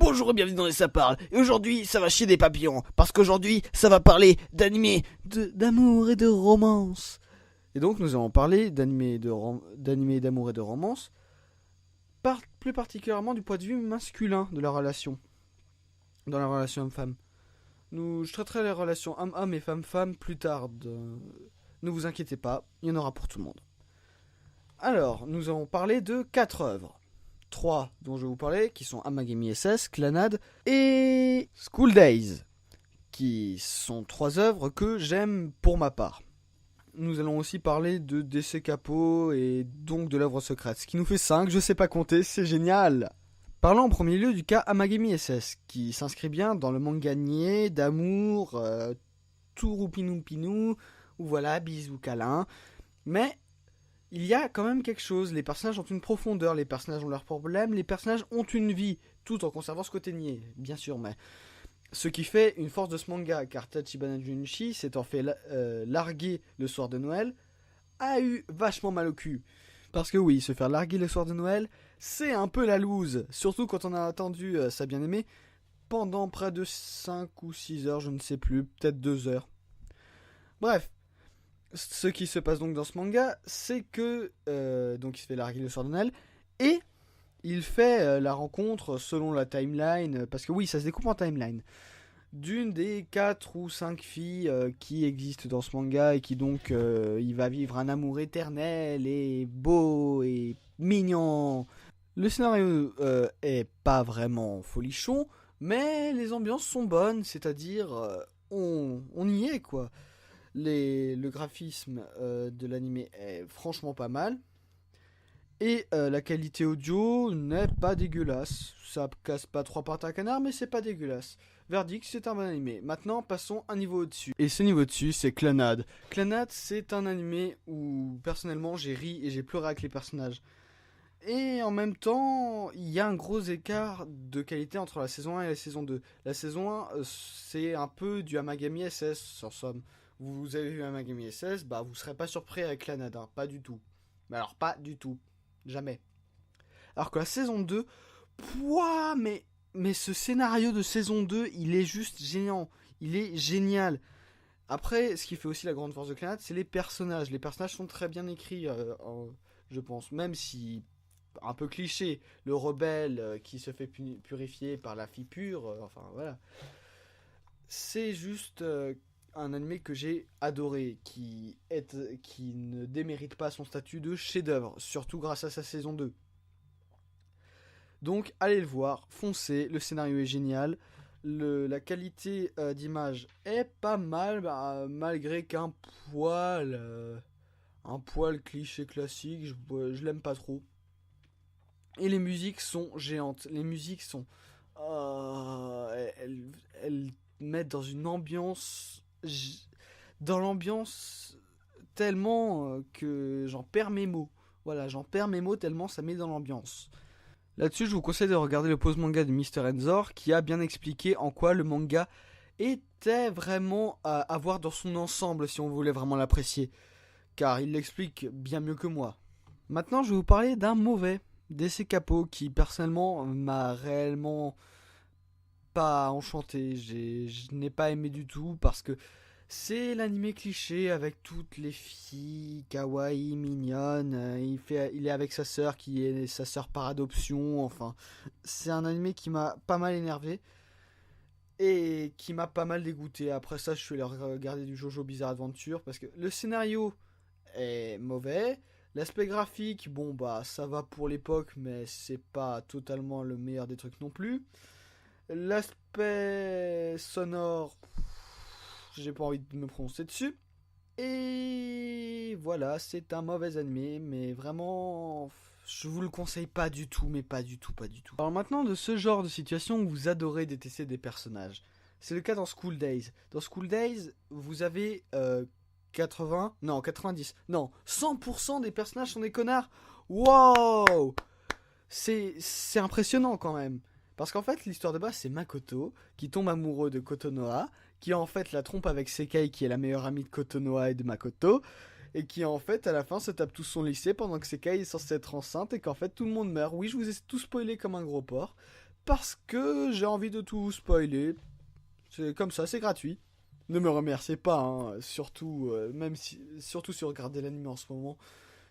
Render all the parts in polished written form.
Bonjour et bienvenue dans les Ça parle. Et aujourd'hui, ça va chier des papillons. Parce qu'aujourd'hui, ça va parler d'animé, d'amour et de romance. Et donc, nous allons parler d'animé, d'amour et de romance. Plus particulièrement du point de vue masculin de la relation. Dans la relation homme-femme. Je traiterai les relations homme-homme et femme-femme plus tard. Ne vous inquiétez pas, il y en aura pour tout le monde. Alors, nous allons parler de 4 œuvres. 3 dont je vais vous parler, qui sont Amagami SS, Clannad et School Days, qui sont 3 œuvres que j'aime pour ma part. Nous allons aussi parler de DC Capo et donc de l'œuvre secrète, ce qui nous fait 5, je sais pas compter, c'est génial. Parlons en premier lieu du cas Amagami SS, qui s'inscrit bien dans le manga niais d'amour, tout roupinou-pinou, ou voilà, bisous câlins, mais il y a quand même quelque chose, les personnages ont une profondeur, les personnages ont leurs problèmes, les personnages ont une vie, tout en conservant ce côté niais, bien sûr, mais ce qui fait une force de ce manga, car Tachibana Junichi s'étant fait larguer le soir de Noël, a eu vachement mal au cul. Parce que oui, se faire larguer le soir de Noël, c'est un peu la loose, surtout quand on a attendu sa bien-aimée pendant près de 5 ou 6 heures, je ne sais plus, peut-être 2 heures. Bref. Ce qui se passe donc dans ce manga, c'est que donc il se fait larguer le soir de Noël et il fait la rencontre selon la timeline, parce que oui, ça se découpe en timeline, d'une des 4 ou 5 filles qui existent dans ce manga et qui donc il va vivre un amour éternel et beau et mignon. Le scénario est pas vraiment folichon, mais les ambiances sont bonnes, c'est-à-dire on y est quoi. Le graphisme de l'animé est franchement pas mal. Et la qualité audio n'est pas dégueulasse. Ça casse pas 3 pattes à un canard, mais c'est pas dégueulasse. Verdict, c'est un bon animé. Maintenant, passons un niveau au-dessus. Et ce niveau au-dessus, c'est Clannad. Clannad, c'est un animé où, personnellement, j'ai ri et j'ai pleuré avec les personnages. Et en même temps, il y a un gros écart de qualité entre la saison 1 et la saison 2. La saison 1, c'est un peu du Amagami SS, en somme. Vous avez vu Amagami SS, bah vous serez pas surpris avec Clannad, hein, pas du tout. Mais alors pas du tout, jamais. Alors que la saison 2, pouah, mais ce scénario de saison 2, il est juste génial, il est génial. Après, ce qui fait aussi la grande force de Clannad, c'est les personnages. Les personnages sont très bien écrits, je pense, même si un peu cliché, le rebelle qui se fait purifier par la fille pure, enfin voilà. C'est juste un animé que j'ai adoré, qui ne démérite pas son statut de chef-d'œuvre, surtout grâce à sa saison 2. Donc allez le voir, foncez, le scénario est génial, la qualité d'image est pas mal, malgré qu'un poil cliché classique, je l'aime pas trop. Et les musiques sont géantes, les musiques sont... elles mettent dans une ambiance... Dans l'ambiance tellement que j'en perds mes mots. Voilà, j'en perds mes mots tellement ça met dans l'ambiance. Là-dessus, je vous conseille de regarder le pose manga de Mr. Enzor qui a bien expliqué en quoi le manga était vraiment à voir dans son ensemble si on voulait vraiment l'apprécier. Car il l'explique bien mieux que moi. Maintenant, je vais vous parler d'un mauvais DC Capo qui personnellement m'a réellement pas enchanté. Je n'ai pas aimé du tout parce que c'est l'animé cliché avec toutes les filles kawaii, mignonnes. Il est avec sa sœur qui est sa sœur par adoption. Enfin, c'est un animé qui m'a pas mal énervé et qui m'a pas mal dégoûté. Après ça, je suis allé regarder du Jojo Bizarre Adventure parce que le scénario est mauvais. L'aspect graphique, bon bah ça va pour l'époque, mais c'est pas totalement le meilleur des trucs non plus. L'aspect sonore, j'ai pas envie de me prononcer dessus. Et voilà, c'est un mauvais animé, mais vraiment, je vous le conseille pas du tout, mais pas du tout, pas du tout. Alors maintenant, de ce genre de situation où vous adorez détester des personnages, c'est le cas dans School Days. Dans School Days, vous avez 90, non, 100% des personnages sont des connards. Wow! C'est impressionnant quand même. Parce qu'en fait, l'histoire de base, c'est Makoto qui tombe amoureux de Kotonoha, qui en fait la trompe avec Sekai, qui est la meilleure amie de Kotonoha et de Makoto, et qui en fait, à la fin, se tape tout son lycée pendant que Sekai est censée être enceinte et qu'en fait, tout le monde meurt. Oui, je vous ai tout spoilé comme un gros porc. parce que j'ai envie de tout spoiler. C'est comme ça, c'est gratuit. Ne me remerciez pas, hein. Surtout, surtout si vous regardez l'anime en ce moment.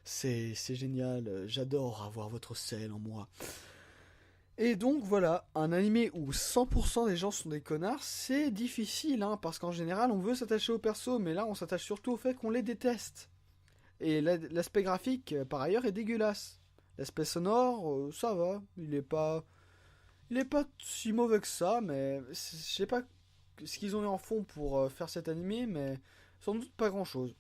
C'est génial, j'adore avoir votre sel en moi. Et donc voilà, un animé où 100% des gens sont des connards, c'est difficile, hein, parce qu'en général on veut s'attacher aux persos, mais là on s'attache surtout au fait qu'on les déteste. Et l'aspect graphique, par ailleurs, est dégueulasse. L'aspect sonore, ça va, il est pas si mauvais que ça, mais je sais pas ce qu'ils ont eu en fond pour faire cet animé, mais sans doute pas grand chose.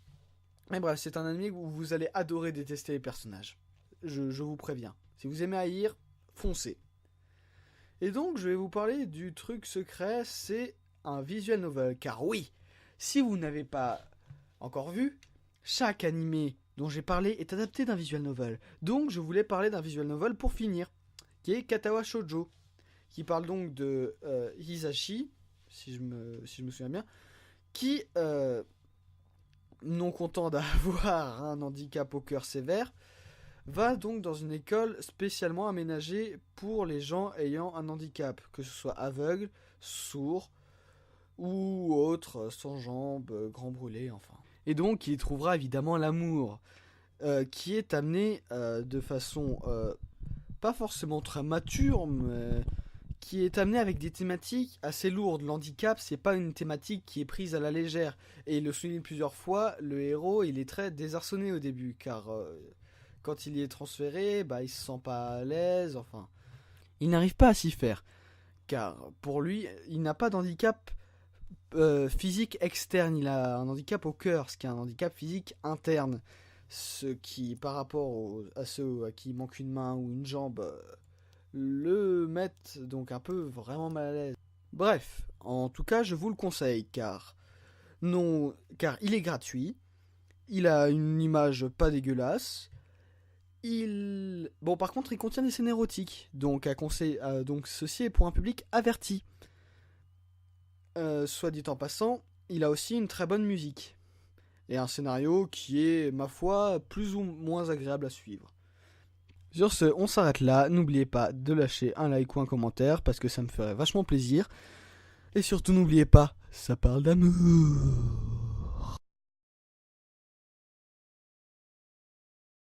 Mais bref, c'est un animé où vous allez adorer détester les personnages. Je vous préviens. Si vous aimez haïr, foncez. Et donc, je vais vous parler du truc secret, c'est un visual novel. Car oui, si vous n'avez pas encore vu, chaque animé dont j'ai parlé est adapté d'un visual novel. Donc, je voulais parler d'un visual novel pour finir, qui est Katawa Shoujo, qui parle donc de Hisashi, si je me souviens bien, qui, non content d'avoir un handicap au cœur sévère, va donc dans une école spécialement aménagée pour les gens ayant un handicap, que ce soit aveugle, sourd ou autre, sans jambes, grand brûlé, enfin. Et donc il y trouvera évidemment l'amour, qui est amené de façon pas forcément très mature, mais qui est amené avec des thématiques assez lourdes. L'handicap, c'est pas une thématique qui est prise à la légère. Et il le souligne plusieurs fois, le héros, il est très désarçonné au début, car quand il y est transféré, il se sent pas à l'aise, enfin. Il n'arrive pas à s'y faire, car pour lui, il n'a pas d'handicap physique externe, il a un handicap au cœur, ce qui est un handicap physique interne. Ce qui, par rapport à ceux à qui il manque une main ou une jambe, le mettent donc un peu vraiment mal à l'aise. Bref, en tout cas, je vous le conseille, car il est gratuit, il a une image pas dégueulasse, par contre, il contient des scènes érotiques, donc donc ceci est pour un public averti. Soit dit en passant, il a aussi une très bonne musique. Et un scénario qui est, ma foi, plus ou moins agréable à suivre. Sur ce, on s'arrête là. N'oubliez pas de lâcher un like ou un commentaire, parce que ça me ferait vachement plaisir. Et surtout, n'oubliez pas, ça parle d'amour.